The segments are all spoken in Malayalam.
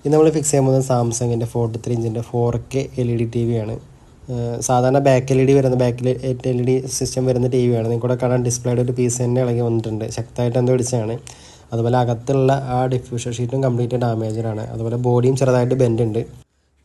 ഇത് നമ്മൾ ഫിക്സ് ചെയ്യാൻ പോകുന്നത് സാംസങ്ങിൻ്റെ 43 ഇഞ്ചിൻ്റെ 4K LED TV ആണ്. സാധാരണ ബാക്ക് LED വരുന്ന ബാക്കിൽ LED സിസ്റ്റം വരുന്ന TV ആണ്. നിങ്ങൾക്ക് കൂടെ കാണാൻ ഡിസ്പ്ലേയുടെ ഒരു പീസ് തന്നെ ഇളകി വന്നിട്ടുണ്ട്. ശക്തമായിട്ട് എന്തോ ഇടിച്ചാണ്. അതുപോലെ അകത്തുള്ള ആ ഡിഫ്യൂഷർ ഷീറ്റും കംപ്ലീറ്റ് ഡാമേജാണ്. അതുപോലെ ബോഡിയും ചെറുതായിട്ട് ബെൻഡ് ഉണ്ട്.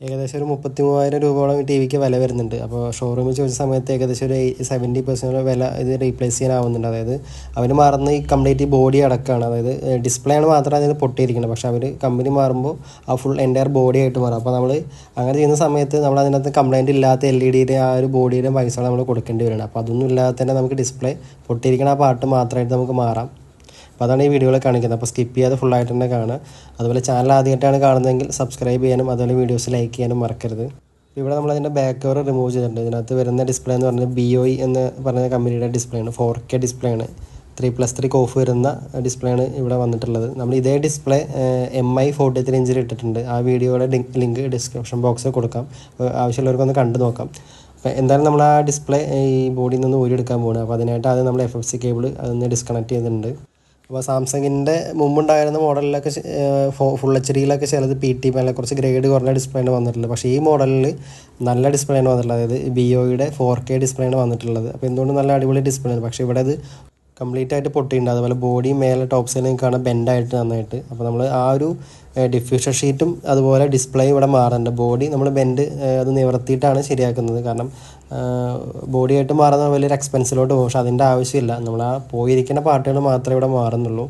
ഏകദേശം ഒരു 33,000 രൂപയോളം ടി വിക്ക് വില വരുന്നുണ്ട്. അപ്പോൾ ഷോറൂമിൽ ചോദിച്ച സമയത്ത് ഏകദേശം ഒരു 70% വില ഇത് റീപ്ലേസ് ചെയ്യാനാവുന്നുണ്ട്. അതായത് അവർ മാറുന്ന ഈ കംപ്ലീറ്റ് ബോഡി അടക്കമാണ്. അതായത് ഡിസ്പ്ലേ ആണ് മാത്രമാണ് അതിന് പൊട്ടിയിരിക്കുന്നത്. പക്ഷേ അവർ കമ്പനി മാറുമ്പോൾ ആ ഫുൾ എൻ്റയർ ബോഡി ആയിട്ട് മാറും. അപ്പോൾ നമ്മൾ അങ്ങനെ ചെയ്യുന്ന സമയത്ത് നമ്മൾ അതിനകത്ത് കംപ്ലൈൻറ്റ് ഇല്ലാത്ത LED ആ ഒരു ബോഡിയുടെ പൈസ നമ്മൾ കൊടുക്കേണ്ടി വരുന്നത്. അപ്പോൾ അതൊന്നും ഇല്ലാതെ തന്നെ നമുക്ക് ഡിസ്പ്ലേ പൊട്ടിയിരിക്കുന്ന ആ പാർട്ട് മാത്രമായിട്ട് നമുക്ക് മാറാം. അപ്പോൾ അതാണ് ഈ വീഡിയോയിൽ കാണിക്കുന്നത്. അപ്പോൾ സ്കിപ്പ് ചെയ്യാതെ ഫുള്ളായിട്ട് തന്നെ കാണുക. അതുപോലെ ചാനൽ ആദ്യമായിട്ടാണ് കാണുന്നതെങ്കിൽ സബ്സ്ക്രൈബ് ചെയ്യാനും അതുപോലെ വീഡിയോസ് ലൈക്ക് ചെയ്യാനും മറക്കരുത്. ഇവിടെ നമ്മളതിൻ്റെ ബാക്ക് കവർ റിമൂവ് ചെയ്തിട്ടുണ്ട്. ഇതിനകത്ത് വരുന്ന ഡിസ്പ്ലേ എന്ന് പറഞ്ഞാൽ BOE എന്ന് പറഞ്ഞ കമ്പനിയുടെ ഡിസ്പ്ലേ ആണ്. 4K ഡിസ്പ്ലേ ആണ്. 3+3 ഓഫ് വരുന്ന ഡിസ്പ്ലേ ആണ് ഇവിടെ വന്നിട്ടുള്ളത്. നമ്മൾ ഇതേ ഡിസ്പ്ലേ MI 43 ഇഞ്ചിൽ ഇട്ടിട്ടുണ്ട്. ആ വീഡിയോയുടെ ലിങ്ക് ഡിസ്ക്രിപ്ഷൻ ബോക്സിൽ കൊടുക്കാം. ആവശ്യമുള്ളവർക്കൊന്ന് കണ്ടു നോക്കാം. അപ്പോൾ എന്തായാലും നമ്മൾ ആ ഡിസ്പ്ലേ ഈ ബോഡിയിൽ നിന്ന് ഊരിയെടുക്കാൻ പോകുന്നത്. അപ്പോൾ അതിനായിട്ട് ആദ്യം നമ്മൾ FFC കേബിൾ അതൊന്ന് ഡിസ്കണക്ട് ചെയ്തിട്ടുണ്ട്. അപ്പോൾ സാംസങ്ങിൻ്റെ മുമ്പുണ്ടായിരുന്ന മോഡലിലൊക്കെ ഫുൾ HDയിലൊക്കെ ചിലത് PT കുറച്ച് ഗ്രേഡ് കുറഞ്ഞ ഡിസ്പ്ലേ ആണ് വന്നിട്ടുള്ളത്. പക്ഷേ ഈ മോഡലിൽ നല്ല ഡിസ്പ്ലേ ആണ് വന്നിട്ടുള്ളത്. അതായത് BOEയുടെ 4K ഡിസ്പ്ലേ ആണ് വന്നിട്ടുള്ളത്. അപ്പോൾ എന്തുകൊണ്ട് നല്ല അടിപൊളി ഡിസ്പ്ലേ ആണ്. പക്ഷേ ഇവിടെ അത് കംപ്ലീറ്റ് ആയിട്ട് പൊട്ടിയിട്ടുണ്ട്. അതുപോലെ ബോഡി മേലെ ടോപ്പ് സൈഡിൽ കാണാൻ ബെൻഡായിട്ട് നന്നായിട്ട്. അപ്പോൾ നമ്മൾ ആ ഒരു ഡിഫ്യൂഷർ ഷീറ്റും അതുപോലെ ഡിസ്പ്ലേ ഇവിടെ മാറുന്നുണ്ട്. ബോഡി നമ്മൾ ബെൻഡ് അത് നിവർത്തിയിട്ടാണ് ശരിയാക്കുന്നത്. കാരണം ബോഡിയായിട്ട് മാറുന്ന വലിയൊരു എക്സ്പെൻസിലോട്ട് പോകും. പക്ഷേ അതിൻ്റെ ആവശ്യമില്ല. നമ്മൾ ആ പോയിരിക്കുന്ന പാർട്ടുകൾ മാത്രമേ ഇവിടെ മാറുന്നുള്ളൂ.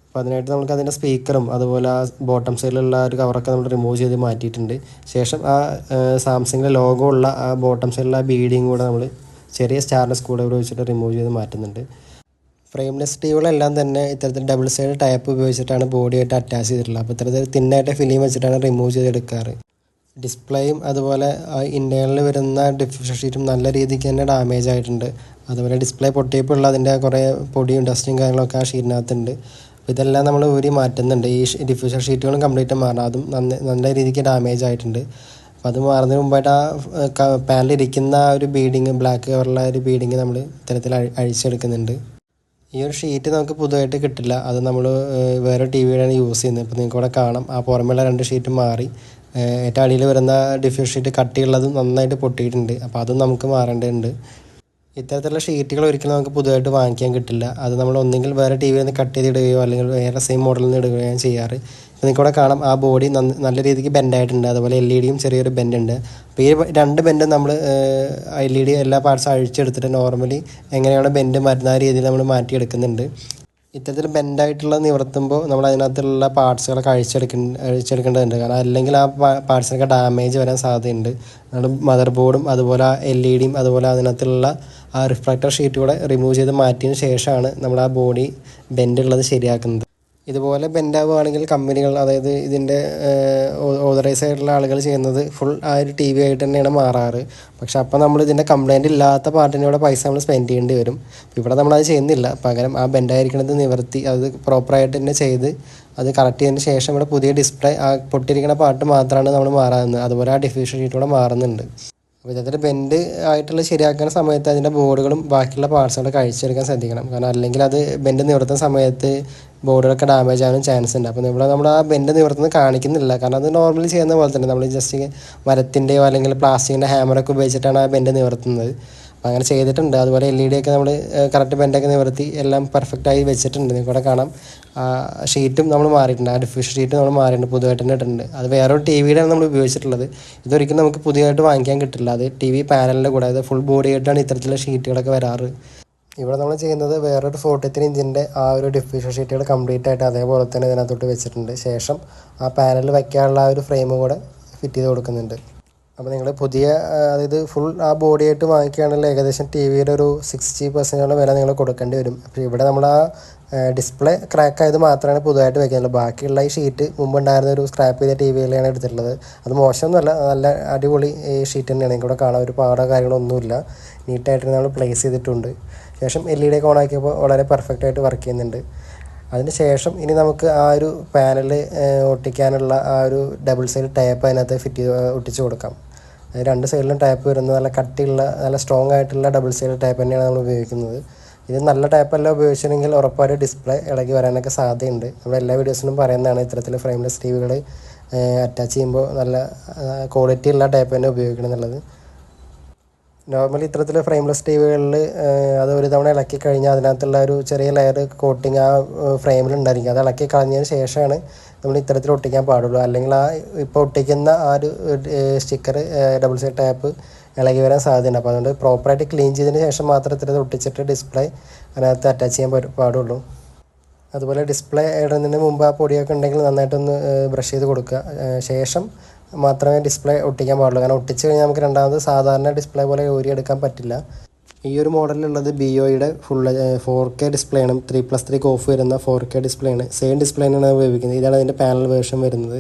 അപ്പോൾ അതിനായിട്ട് നമുക്ക് അതിൻ്റെ സ്പീക്കറും അതുപോലെ ആ ബോട്ടം സൈഡിലുള്ള ഒരു കവറൊക്കെ നമ്മൾ റിമൂവ് ചെയ്ത് മാറ്റിയിട്ടുണ്ട്. ശേഷം ആ സാംസങ്ങിൻ്റെ ലോഗോ ഉള്ള ആ ബോട്ടം സൈഡിലുള്ള ആ ബീഡിങ് കൂടെ നമ്മൾ ചെറിയ സ്റ്റാറിൻ്റെ സ്ക്രൂ ഡ്രൈവർ വെച്ചിട്ട് റിമൂവ് ചെയ്ത് മാറ്റുന്നുണ്ട്. ഫ്രെയിംലെസ് ടീവുകളെല്ലാം തന്നെ ഇത്തരത്തിൽ ഡബിൾ സൈഡ് ടൈപ്പ് ഉപയോഗിച്ചിട്ടാണ് ബോഡിയായിട്ട് അറ്റാച്ച് ചെയ്തിട്ടുള്ളത്. അപ്പോൾ ഇത്തരത്തിൽ തിന്നായിട്ട് ഫിലിം വെച്ചിട്ടാണ് റിമൂവ് ചെയ്തെടുക്കാറ്. ഡിസ്പ്ലേയും അതുപോലെ ഇൻറ്റേർണൽ വരുന്ന ഡിഫ്യൂഷൻ ഷീറ്റും നല്ല രീതിക്ക് തന്നെ ഡാമേജ് ആയിട്ടുണ്ട്. അതുപോലെ ഡിസ്പ്ലേ പൊട്ടിയപ്പോൾ അതിൻ്റെ കുറേ പൊടിയും ഡസ്റ്റും കാര്യങ്ങളൊക്കെ ആ ഷീറ്റിനകത്തുണ്ട്. അപ്പോൾ ഇതെല്ലാം നമ്മൾ ഊരി മാറ്റുന്നുണ്ട്. ഈ ഡിഫ്യൂഷൻ ഷീറ്റുകളും കംപ്ലീറ്റ് മാറണം. അതും നല്ല രീതിക്ക് ഡാമേജ് ആയിട്ടുണ്ട്. അപ്പോൾ അത് മാറുന്നതിന് മുമ്പായിട്ട് ആ പാനിലിരിക്കുന്ന ആ ഒരു ബീഡിങ് ബ്ലാക്ക് കളറുള്ള ഒരു ബീഡിങ് നമ്മൾ ഇത്തരത്തിൽ അഴിച്ചെടുക്കുന്നുണ്ട്. ഈ ഒരു ഷീറ്റ് നമുക്ക് പുതുതായിട്ട് കിട്ടില്ല. അത് നമ്മൾ വേറെ TVയുടെയാണ് യൂസ് ചെയ്യുന്നത്. ഇപ്പോൾ നിങ്ങൾക്ക് ഇവിടെ കാണാം ആ പുറമെയുള്ള 2 ഷീറ്റ് മാറി ഏറ്റവും അടിയിൽ വരുന്ന ഡിഫ്യൂഷൻ ഷീറ്റ് കട്ടിയുള്ളതും നന്നായിട്ട് പൊട്ടിയിട്ടുണ്ട്. അപ്പോൾ അതും നമുക്ക് മാറേണ്ടതുണ്ട്. ഇത്തരത്തിലുള്ള ഷീറ്റുകൾ ഒരിക്കലും നമുക്ക് പുതുതായിട്ട് വാങ്ങിക്കാൻ കിട്ടില്ല. അത് നമ്മൾ ഒന്നെങ്കിൽ വേറെ TVയിൽ നിന്ന് കട്ട് ചെയ്തിടുകയോ അല്ലെങ്കിൽ വേറെ സെയിം മോഡലിൽ നിന്ന് ഇടുകയോ ചെയ്യാറ്. ഇപ്പോൾ നിങ്ങൾക്ക് ഇവിടെ കാണാം ആ ബോഡി നല്ല രീതിക്ക് ബെൻഡായിട്ടുണ്ട്. അതുപോലെ LED ചെറിയൊരു ബെൻഡ് ഉണ്ട്. അപ്പോൾ ഈ 2 ബെൻഡും നമ്മൾ LED എല്ലാ പാർട്സും അഴിച്ചെടുത്തിട്ട് നോർമലി എങ്ങനെയാണ് ബെൻഡ് മാറ്റുന്ന ആ രീതിയിൽ നമ്മൾ മാറ്റിയെടുക്കുന്നുണ്ട്. ഇത്തരത്തിൽ ബെൻഡായിട്ടുള്ള നിവർത്തുമ്പോൾ നമ്മൾ അതിനകത്തുള്ള പാർട്സുകളൊക്കെ അഴിച്ചെടുക്കേണ്ടതുണ്ട്. കാരണം അല്ലെങ്കിൽ ആ പാർട്സിനൊക്കെ ഡാമേജ് വരാൻ സാധ്യതയുണ്ട്. നമ്മൾ മദർ ബോർഡും അതുപോലെ LED അതുപോലെ അതിനകത്തുള്ള ആ റിഫ്രാക്റ്റർ ഷീറ്റ് കൂടെ റിമൂവ് ചെയ്ത് മാറ്റിയതിന് ശേഷമാണ് നമ്മൾ ആ ബോഡി ബെൻഡുള്ളത് ശരിയാക്കുന്നത്. ഇതുപോലെ ബെൻഡാവുകയാണെങ്കിൽ കമ്പനികൾ, അതായത് ഇതിൻ്റെ ഓതറൈസ് ആയിട്ടുള്ള ആളുകൾ ചെയ്യുന്നത് ഫുൾ ആ ഒരു TV ആയിട്ട് തന്നെയാണ് മാറാറ്. പക്ഷെ അപ്പോൾ നമ്മൾ ഇതിൻ്റെ കംപ്ലൈൻറ്റ് ഇല്ലാത്ത പാർട്ടിനോടെ പൈസ നമ്മൾ സ്പെൻഡ് ചെയ്യേണ്ടി വരും. ഇവിടെ നമ്മളത് ചെയ്യുന്നില്ല. പകരം ആ ബെൻഡായിരിക്കുന്നത് നിവർത്തി അത് പ്രോപ്പറായിട്ട് തന്നെ ചെയ്ത് അത് കറക്റ്റ് ചെയ്തതിന് ശേഷം ഇവിടെ പുതിയ ഡിസ്പ്ലേ ആ പൊട്ടിയിരിക്കുന്ന പാർട്ട് മാത്രമാണ് നമ്മൾ മാറാറുന്നത്. അതുപോലെ ആ ഡിഫ്യൂഷൻ ഷീറ്റ് കൂടെ മാറുന്നുണ്ട്. അപ്പോൾ ഇത്തരത്തിൽ ബെൻഡ് ആയിട്ടുള്ള ശരിയാക്കുന്ന സമയത്ത് അതിൻ്റെ ബോർഡുകളും ബാക്കിയുള്ള പാർട്സുകളൊക്കെ അഴിച്ചെടുക്കാൻ ശ്രദ്ധിക്കണം. കാരണം അല്ലെങ്കിൽ അത് ബെൻഡ് നിവർത്തുന്ന സമയത്ത് ബോർഡുകളൊക്കെ ഡാമേജ് ആവാനും ചാൻസ് ഉണ്ട്. അപ്പോൾ നമ്മൾ ആ ബെൻഡ് നിവർത്തുന്നത് കാണിക്കുന്നില്ല. കാരണം അത് നോർമലി ചെയ്യുന്ന പോലെ തന്നെ നമ്മൾ ജസ്റ്റ് മരത്തിൻ്റെയോ അല്ലെങ്കിൽ പ്ലാസ്റ്റിക്കിൻ്റെ ഹാമറൊക്കെ ഉപയോഗിച്ചിട്ടാണ് ആ ബെൻഡ് നിവർത്തുന്നത്. അപ്പോൾ അങ്ങനെ ചെയ്തിട്ടുണ്ട്. അതുപോലെ LED ഒക്കെ നമ്മൾ കറക്റ്റ് ബെൻഡൊക്കെ നിവർത്തി എല്ലാം പെർഫെക്റ്റായി വെച്ചിട്ടുണ്ട്. നിങ്ങൾക്കിവിടെ കാണാം ഷീറ്റും നമ്മൾ മാറിയിട്ടുണ്ട്. ആ ഡിഫ്യൂഷൻ ഷീറ്റ് നമ്മൾ മാറിയിട്ടുണ്ട്, പുതുതായിട്ട് തന്നെ ഇട്ടിട്ടുണ്ട്. അത് വേറൊരു TVയുടെയാണ് നമ്മൾ ഉപയോഗിച്ചിട്ടുള്ളത്. ഇതൊരിക്കലും നമുക്ക് പുതിയതായിട്ട് വാങ്ങിക്കാൻ കിട്ടില്ല. അത് TV പാനലിൻ്റെ കൂടെ അത് ഫുൾ ബോഡി ആയിട്ടാണ് ഇത്തരത്തിലുള്ള ഷീറ്റുകളൊക്കെ വരാറ്. ഇവിടെ നമ്മൾ ചെയ്യുന്നത് വേറൊരു 43 ഇഞ്ചിൻ്റെ ആ ഒരു ഡിഫ്യൂഷൻ ഷീറ്റുകൾ കംപ്ലീറ്റ് ആയിട്ട് അതേപോലെ തന്നെ ഇതിനകത്തോട്ട് വെച്ചിട്ടുണ്ട്. ശേഷം ആ പാനലിൽ വയ്ക്കാനുള്ള ആ ഒരു ഫ്രെയിം കൂടെ ഫിറ്റ് ചെയ്ത് കൊടുക്കുന്നുണ്ട്. അപ്പോൾ നിങ്ങൾ പുതിയ അതായത് ഫുൾ ആ ബോഡിയായിട്ട് വാങ്ങിക്കുകയാണെങ്കിൽ ഏകദേശം TVയുടെ ഒരു 60% വില നിങ്ങൾ കൊടുക്കേണ്ടി വരും. അപ്പോൾ ഇവിടെ നമ്മൾ ആ ഡിസ്പ്ലേ ക്രാക്ക് ആയത് മാത്രമാണ് പുതുതായിട്ട് വെക്കാനുള്ളൂ. ബാക്കിയുള്ള ഈ ഷീറ്റ് മുമ്പുണ്ടായിരുന്ന ഒരു സ്ക്രാപ്പ് ചെയ്ത TVയിലാണ് എടുത്തിട്ടുള്ളത്. അത് മോശമൊന്നുമല്ല, നല്ല അടിപൊളി ഷീറ്റ് തന്നെയാണ്. നിങ്ങൾക്കിവിടെ കാണാൻ ഒരു പാടോ കാര്യങ്ങളൊന്നുമില്ല, നീറ്റായിട്ട് നമ്മൾ പ്ലേസ് ചെയ്തിട്ടുണ്ട്. ശേഷം LED ഒക്കെ ഓൺ ആക്കിയപ്പോൾ വളരെ പെർഫെക്റ്റായിട്ട് വർക്ക് ചെയ്യുന്നുണ്ട്. അതിന് ശേഷം ഇനി നമുക്ക് ആ ഒരു പാനൽ ഒട്ടിക്കാനുള്ള ആ ഒരു ഡബിൾ സൈഡ് ടേപ്പ് അതിനകത്ത് ഫിറ്റ് ചെയ്ത് ഒട്ടിച്ച് കൊടുക്കാം. 2 സൈഡിലും ടേപ്പ് വരുന്നത് നല്ല കട്ടിയുള്ള നല്ല സ്ട്രോങ് ആയിട്ടുള്ള ഡബിൾ സൈഡ് ടേപ്പ് തന്നെയാണ് നമ്മൾ ഉപയോഗിക്കുന്നത്. ഇത് നല്ല ടൈപ്പല്ല ഉപയോഗിച്ചിട്ടുണ്ടെങ്കിൽ ഉറപ്പായിട്ട് ഡിസ്പ്ലേ ഇളകി വരാനൊക്കെ സാധ്യതയുണ്ട്. നമ്മൾ എല്ലാ വീഡിയോസിലും പറയുന്നതാണ് ഇത്തരത്തിൽ ഫ്രെയിംലെസ് ടി വികൾ അറ്റാച്ച് ചെയ്യുമ്പോൾ നല്ല ക്വാളിറ്റി ഉള്ള ടൈപ്പ് തന്നെ ഉപയോഗിക്കണം എന്നുള്ളത്. നോർമലി ഇത്തരത്തിൽ ഫ്രെയിംലെസ് ടി വികളിൽ അത് ഒരു തവണ ഇളക്കി കഴിഞ്ഞാൽ അതിനകത്തുള്ള ഒരു ചെറിയ ലെയർ കോട്ടിങ് ആ ഫ്രെയിമിൽ ഉണ്ടായിരിക്കും. അത് ഇളക്കി കളഞ്ഞതിന് ശേഷമാണ് നമ്മൾ ഇത്തരത്തിൽ ഒട്ടിക്കാൻ പാടുള്ളൂ. അല്ലെങ്കിൽ ആ ഇപ്പോൾ ഒട്ടിക്കുന്ന ആ ഒരു സ്റ്റിക്കർ ഡബിൾ സൈഡ് ടാപ്പ് ഇളകി വരാൻ സാധ്യതയുണ്ട്. അപ്പോൾ അതുകൊണ്ട് പ്രോപ്പറായിട്ട് ക്ലീൻ ചെയ്തതിന് ശേഷം മാത്രം ഇത്തരത്തിൽ ഒട്ടിച്ചിട്ട് ഡിസ്പ്ലേ അതിനകത്ത് അറ്റാച്ച് ചെയ്യാൻ പാടുള്ളൂ. അതുപോലെ ഡിസ്പ്ലേ ഇടുന്നതിന് മുമ്പ് ആ പൊടിയൊക്കെ ഉണ്ടെങ്കിൽ നന്നായിട്ടൊന്ന് ബ്രഷ് ചെയ്ത് കൊടുക്കുക. ശേഷം മാത്രമേ ഡിസ്പ്ലേ ഒട്ടിക്കാൻ പാടുള്ളൂ. കാരണം ഒട്ടിച്ച് കഴിഞ്ഞാൽ നമുക്ക് രണ്ടാമത് സാധാരണ ഡിസ്പ്ലേ പോലെ ഊരിയെടുക്കാൻ പറ്റില്ല. ഈ ഒരു മോഡലിലുള്ളത് BOയുടെ ഫുൾ 4K ഡിസ്പ്ലേ ആണ്. 3+3 ഓഫ് വരുന്ന 4K ഡിസ്പ്ലേ ആണ്. സെയിം ഡിസ്പ്ലേ ആണ് ഉപയോഗിക്കുന്നത്. ഇതാണ് അതിൻ്റെ പാനൽ വേർഷൻ വരുന്നത്.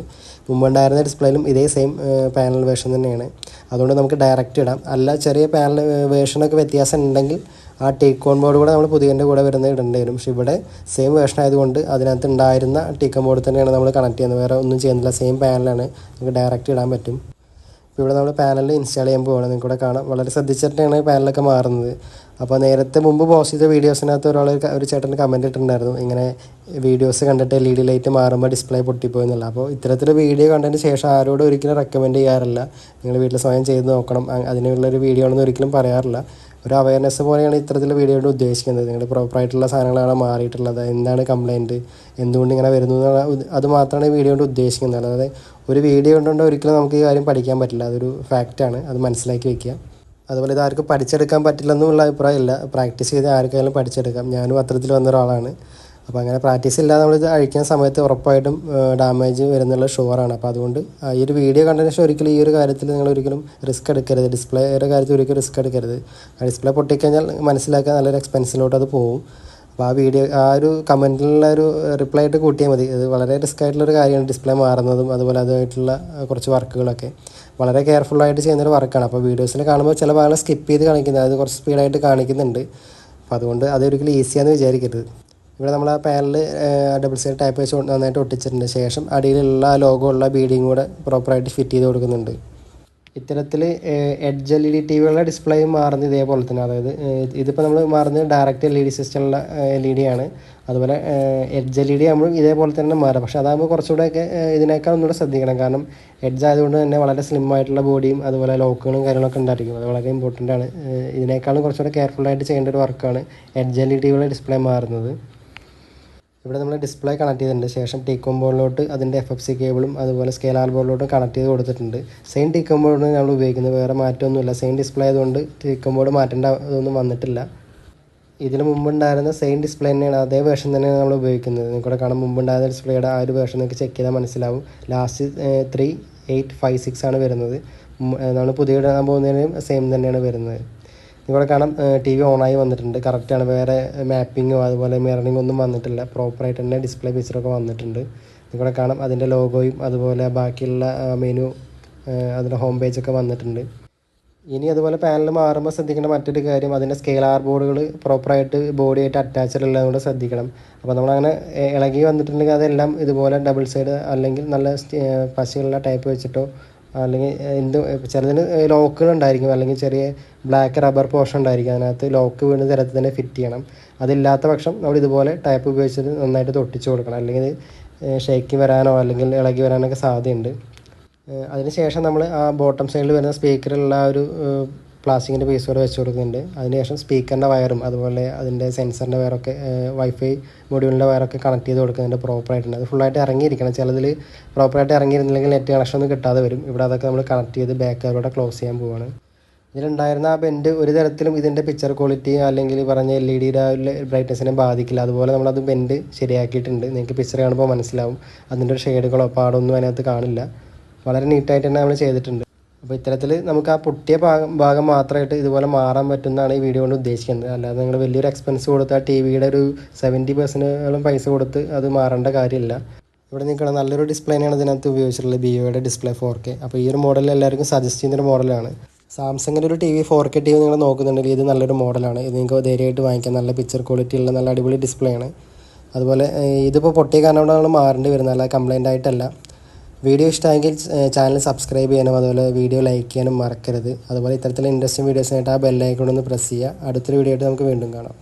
മുമ്പുണ്ടായിരുന്ന ഡിസ്പ്ലേയിലും ഇതേ സെയിം പാനൽ വേർഷൻ തന്നെയാണ്. അതുകൊണ്ട് നമുക്ക് ഡയറക്റ്റ് ഇടാം. അല്ല ചെറിയ പാനൽ വേർഷനൊക്കെ വ്യത്യാസം ഉണ്ടെങ്കിൽ ആ ടീക്കോൺ ബോർഡ് കൂടെ നമ്മൾ പുതിയതിൻ്റെ കൂടെ വരുന്നത് ഇടേണ്ടി വരും. പക്ഷേ ഇവിടെ സെയിം വേർഷൻ ആയതുകൊണ്ട് അതിനകത്ത് ഉണ്ടായിരുന്ന ടീക്കോൺ ബോർഡ് തന്നെയാണ് നമ്മൾ കണക്ട് ചെയ്യുന്നത്. വേറെ ഒന്നും ചെയ്യുന്നില്ല. സെയിം പാനലാണ്, നമുക്ക് ഡയറക്റ്റ് ഇടാൻ പറ്റും. ഇപ്പോൾ ഇവിടെ നമ്മൾ പാനൽ ഇൻസ്റ്റാൾ ചെയ്യാൻ പോവുകയാണ്. നിങ്ങൾക്ക് ഇവിടെ കാണാം. വളരെ ശ്രദ്ധിച്ചിട്ടാണ് പാനലൊക്കെ മാറുന്നത്. അപ്പോൾ നേരത്തെ മുമ്പ് പോസ്റ്റ് ചെയ്ത വീഡിയോസിനകത്ത് ഒരു ചേട്ടൻ കമൻറ്റ് ഇട്ടിട്ടുണ്ടായിരുന്നു, ഇങ്ങനെ വീഡിയോസ് കണ്ടിട്ട് LED ലൈറ്റ് മാറുമ്പോൾ ഡിസ്പ്ലേ പൊട്ടിപ്പോയെന്നില്ല. അപ്പോൾ ഇത്തരത്തിൽ വീഡിയോ കണ്ടതിന് ശേഷം ആരോടും ഒരിക്കലും റെക്കമെൻഡ് ചെയ്യാറില്ല. നിങ്ങൾ വീട്ടിൽ സ്വയം ചെയ്ത് നോക്കണം, അതിനുള്ളൊരു വീഡിയോ ആണെന്ന് ഒരിക്കലും പറയാറില്ല. ഒരു അവയർനെസ് പോലെയാണ് ഇത്തരത്തിലുള്ള വീഡിയോ കൊണ്ട് ഉദ്ദേശിക്കുന്നത്. നിങ്ങൾ പ്രോപ്പറായിട്ടുള്ള സാധനങ്ങളാണ് മാറിയിട്ടുള്ളത്, എന്താണ് കംപ്ലയിൻറ്റ്, എന്തുകൊണ്ട് ഇങ്ങനെ വരുന്നു, അത് മാത്രമാണ് ഈ വീഡിയോ കൊണ്ട് ഉദ്ദേശിക്കുന്നത്. അതായത് ഒരു വീഡിയോ കൊണ്ടുകൊണ്ട് ഒരിക്കലും നമുക്ക് ഈ കാര്യം പഠിക്കാൻ പറ്റില്ല. അതൊരു ഫാക്റ്റാണ്, അത് മനസ്സിലാക്കി വയ്ക്കുക. അതുപോലെ ഇത് ആർക്കും പഠിച്ചെടുക്കാൻ പറ്റില്ലെന്നുള്ള അഭിപ്രായമില്ല. പ്രാക്ടീസ് ചെയ്ത് ആർക്കായാലും പഠിച്ചെടുക്കാം. ഞാനും അത്തരത്തിൽ വന്ന ഒരാളാണ്. അപ്പോൾ അങ്ങനെ പ്രാക്ടീസ് ഇല്ലാതെ നമ്മളിത് അഴിക്കുന്ന സമയത്ത് ഉറപ്പായിട്ടും ഡാമേജ് വരുന്നുള്ള ഷുവറാണ്. അപ്പോൾ അതുകൊണ്ട് ഈ ഒരു വീഡിയോ കണ്ടതിന് ശേഷം ഒരിക്കലും ഈ ഒരു കാര്യത്തിൽ നിങ്ങൾ ഒരിക്കലും റിസ്ക് എടുക്കരുത്. ഡിസ്പ്ലേയുടെ കാര്യത്തിൽ ഒരിക്കലും റിസ്ക് എടുക്കരുത്. ആ ഡിസ്പ്ലേ പൊട്ടിക്കഴിഞ്ഞാൽ മനസ്സിലാക്കാൻ നല്ലൊരു എക്സ്പെൻസിലോട്ട് അത് പോകും. അപ്പോൾ ആ ഒരു കമൻറ്റിലുള്ള ഒരു റിപ്ലൈ ആയിട്ട് കൂട്ടിയാൽ മതി. ഇത് വളരെ റിസ്ക് ആയിട്ടുള്ളൊരു കാര്യമാണ് ഡിസ്പ്ലേ മാറുന്നതും അതുപോലെ അതുമായിട്ടുള്ള കുറച്ച് വർക്കുകളൊക്കെ വളരെ കെയർഫുള്ളായിട്ട് ചെയ്യുന്നൊരു വർക്കാണ്. അപ്പോൾ വീഡിയോസിൽ കാണുമ്പോൾ ചില ഭാഗങ്ങൾ സ്കിപ്പ് ചെയ്ത് കാണിക്കുന്നത്, അത് കുറച്ച് സ്പീഡായിട്ട് കാണിക്കുന്നുണ്ട്. അപ്പോൾ അതുകൊണ്ട് അതൊരിക്കലും ഈസിയാണെന്ന് വിചാരിക്കരുത്. ഇവിടെ നമ്മൾ ആ പാനൽ ഡബിൾ സൈഡ് ടൈപ്പ് വെച്ച് നന്നായിട്ട് ഒട്ടിച്ചിട്ടുണ്ട്. ശേഷം അടിയിലുള്ള ലോഗോ ഉള്ള ബീഡിങ് കൂടെ പ്രോപ്പറായിട്ട് ഫിറ്റ് ചെയ്ത് കൊടുക്കുന്നുണ്ട്. ഇത്തരത്തിൽ എഡ്ജ് LED TVകളുടെ ഡിസ്പ്ലേ മാറുന്നത് ഇതേപോലെ തന്നെ. അതായത് ഇതിപ്പോൾ നമ്മൾ മാറുന്നത് ഡയറക്റ്റ് LED സിസ്റ്റമുള്ള LED ആണ്. അതുപോലെ എഡ്ജ് LED ആകുമ്പോൾ ഇതേപോലെ തന്നെ മാറാം. പക്ഷേ അതാകുമ്പോൾ കുറച്ചുകൂടെയൊക്കെ ഇതിനേക്കാൾ ഒന്നുകൂടെ ശ്രദ്ധിക്കണം. കാരണം എഡ്ജ് ആയതുകൊണ്ട് തന്നെ വളരെ സ്ലിം ആയിട്ടുള്ള ബോഡിയും അതുപോലെ ലോക്കുകളും കാര്യങ്ങളൊക്കെ ഉണ്ടായിരിക്കും. അത് വളരെ ഇമ്പോർട്ടൻ്റ് ആണ്. ഇതിനേക്കാളും കുറച്ചുകൂടെ കെയർഫുള്ളായിട്ട് ചെയ്യേണ്ട ഒരു വർക്കാണ് എഡ്ജ് LEDകളുടെ ഡിസ്പ്ലേ മാറുന്നത്. ഇവിടെ നമ്മൾ ഡിസ്പ്ലേ കണക്ട് ചെയ്തിട്ടുണ്ട്. ശേഷം ടീക്കോൺ ബോർഡിലോട്ട് അതിൻ്റെ FFC കേബിളും അതുപോലെ സ്കെയിലാർ ബോർഡിലോട്ട് കണക്ട് ചെയ്ത് കൊടുത്തിട്ടുണ്ട്. സെയിം ടീക്കോൺ ബോർഡിന് നമ്മൾ ഉപയോഗിക്കുന്നത്, വേറെ മാറ്റമൊന്നുമില്ല. സെയിം ഡിസ്പ്ലേ ആയതുകൊണ്ട് ടീക്കോൺ ബോർഡ് മാറ്റേണ്ട ഇതൊന്നും വന്നിട്ടില്ല. ഇതിന് മുമ്പുണ്ടായിരുന്ന സെയിം ഡിസ്പ്ലേ തന്നെയാണ്, അതേ വേർഷൻ തന്നെയാണ് നമ്മൾ ഉപയോഗിക്കുന്നത്. നിങ്ങൾക്കിവിടെ കാണാൻ മുമ്പുണ്ടായിരുന്ന ഡിസ്പ്ലേയുടെ ആ ഒരു വേർഷൻ നിങ്ങൾക്ക് ചെക്ക് ചെയ്താൽ മനസ്സിലാവും. ലാസ്റ്റ് 3856 ആണ് വരുന്നത്. നമ്മൾ പുതിയ ഇടാൻ പോകുന്നതിനും സെയിം തന്നെയാണ് വരുന്നത്. ഇവിടെ കാണാം TV ഓണായി വന്നിട്ടുണ്ട്. കറക്റ്റാണ്. വേറെ മാപ്പിങ്ങോ അതുപോലെ മിററിങ്ങോ ഒന്നും വന്നിട്ടില്ല. പ്രോപ്പറായിട്ട് തന്നെ ഡിസ്പ്ലേ പിക്ചറൊക്കെ വന്നിട്ടുണ്ട്. ഇവിടെ കാണാം അതിൻ്റെ ലോഗോയും അതുപോലെ ബാക്കിയുള്ള മെനു, അതിൻ്റെ ഹോം പേജൊക്കെ വന്നിട്ടുണ്ട്. ഇനി അതുപോലെ പാനൽ മാറുമ്പോൾ ശ്രദ്ധിക്കേണ്ട മറ്റൊരു കാര്യം, അതിൻ്റെ സ്കെയിലാർ ബോർഡുകൾ പ്രോപ്പറായിട്ട് ബോഡിയായിട്ട് അറ്റാച്ച്ഡ് ഉള്ളതും കൂടെ ശ്രദ്ധിക്കണം. അപ്പോൾ നമ്മളങ്ങനെ ഇളകി വന്നിട്ടുണ്ടെങ്കിൽ അതെല്ലാം ഇതുപോലെ ഡബിൾ സൈഡ് അല്ലെങ്കിൽ നല്ല പശയുള്ള ടൈപ്പ് വെച്ചിട്ടോ അല്ലെങ്കിൽ ചിലതിന് ലോക്കുകൾ ഉണ്ടായിരിക്കും, അല്ലെങ്കിൽ ചെറിയ ബ്ലാക്ക് റബ്ബർ പോർഷൻ ഉണ്ടായിരിക്കും. അതിനകത്ത് ലോക്ക് വീണ് തരത്തിൽ തന്നെ ഫിറ്റ് ചെയ്യണം. അതില്ലാത്ത പക്ഷം നമ്മൾ ഇതുപോലെ ടൈപ്പ് ഉപയോഗിച്ചിട്ട് നന്നായിട്ട് തൊട്ടിച്ച് കൊടുക്കണം. അല്ലെങ്കിൽ ഷേക്ക് വരാനോ അല്ലെങ്കിൽ ഇളകി വരാനൊക്കെ സാധ്യതയുണ്ട്. അതിനുശേഷം നമ്മൾ ആ ബോട്ടം സൈഡിൽ വരുന്ന സ്പീക്കറിലുള്ള ആ ഒരു പ്ലാസ്റ്റിക്കിൻ്റെ പീസ് കൂടെ വെച്ച് കൊടുക്കുന്നുണ്ട്. അതിനുശേഷം സ്പീക്കറിൻ്റെ വയറും അതുപോലെ അതിൻ്റെ സെൻസറിൻ്റെ വയറൊക്കെ വൈഫൈ മൊഡ്യൂളിൻ്റെ വയറൊക്കെ കണക്ട് ചെയ്ത് കൊടുക്കുന്നുണ്ട് പ്രോപ്പറായിട്ടുണ്ട്. അത് ഫുള്ളായിട്ട് ഇറങ്ങിയിരിക്കണം. ചിലതിൽ പ്രോപ്പറായിട്ട് ഇറങ്ങിയിരുന്നില്ലെങ്കിൽ നെറ്റ് കണക്ഷൻ ഒന്നും കിട്ടാതെ വരും. ഇവിടെ അതൊക്കെ നമ്മൾ കണക്ട് ചെയ്ത് ബാക്ക് കവറോടെ ക്ലോസ് ചെയ്യാൻ പോവുകയാണ്. ഇതിലുണ്ടായിരുന്ന ആ ബെൻഡ് ഒരു തരത്തിലും ഇതിൻ്റെ പിക്ചർ ക്വാളിറ്റി അല്ലെങ്കിൽ പറഞ്ഞ LED ബ്രൈറ്റ്നസിനെ ബാധിക്കില്ല. അതുപോലെ നമ്മളത് ബെൻഡ് ശരിയാക്കിയിട്ടുണ്ട്. നിങ്ങൾക്ക് പിക്ചർ കാണുമ്പോൾ മനസ്സിലാവും. അതിൻ്റെ ഒരു ഷെയ്ഡുകളോ പാടൊന്നും അതിനകത്ത് കാണില്ല. വളരെ നീറ്റായിട്ട് തന്നെ നമ്മൾ ചെയ്തിട്ടുണ്ട്. അപ്പോൾ ഇത്തരത്തിൽ നമുക്ക് ആ പൊട്ടിയ ഭാഗം മാത്രമായിട്ട് ഇതുപോലെ മാറാൻ പറ്റുന്നതാണ് ഈ വീഡിയോ കൊണ്ട് ഉദ്ദേശിക്കുന്നത്. അല്ലാതെ നിങ്ങൾ വലിയൊരു എക്സ്പെൻസ് കൊടുത്ത് ആ TVയുടെ ഒരു 70% പൈസ കൊടുത്ത് അത് മാറേണ്ട കാര്യമില്ല. ഇവിടെ നിൽക്കണം നല്ലൊരു ഡിസ്പ്ലേനാണ് ഇതിനകത്ത് ഉപയോഗിച്ചിട്ടുള്ളത്, BOയുടെ ഡിസ്പ്ലേ 4K. അപ്പോൾ ഈ ഒരു മോഡൽ എല്ലാവർക്കും സജസ്റ്റ് ചെയ്യുന്നൊരു മോഡലാണ്. സാംസങ്ങിൻ്റെ ഒരു TV 4K TV നിങ്ങൾ നോക്കുന്നുണ്ടെങ്കിൽ ഇത് നല്ലൊരു മോഡലാണ്. ഇത് നിങ്ങൾക്ക് ധൈര്യമായിട്ട് വാങ്ങിക്കാം. നല്ല പിക്ചർ ക്വാളിറ്റി ഉള്ള നല്ല അടിപൊളി ഡിസ്പ്ലേ ആണ്. അതുപോലെ ഇതിപ്പോൾ പൊട്ടിയ കാരണം നമ്മൾ മാറേണ്ടി വരുന്നത്, അല്ല കംപ്ലൈൻ്റ് ആയിട്ടല്ല. വീഡിയോ ഇഷ്ടമായെങ്കിൽ ചാനൽ സബ്സ്ക്രൈബ് ചെയ്യാനും അതുപോലെ വീഡിയോ ലൈക്ക് ചെയ്യാനും മറക്കരുത്. അതുപോലെ ഇത്തരത്തിലുള്ള ഇൻട്രസ്റ്റിംഗ് വീഡിയോസിനായിട്ട് ആ ബെല്ലൈക്കൺ ഒന്ന് പ്രസ് ചെയ്യുക. അടുത്തൊരു വീഡിയോ ആയിട്ട് നമുക്ക് വീണ്ടും കാണാം.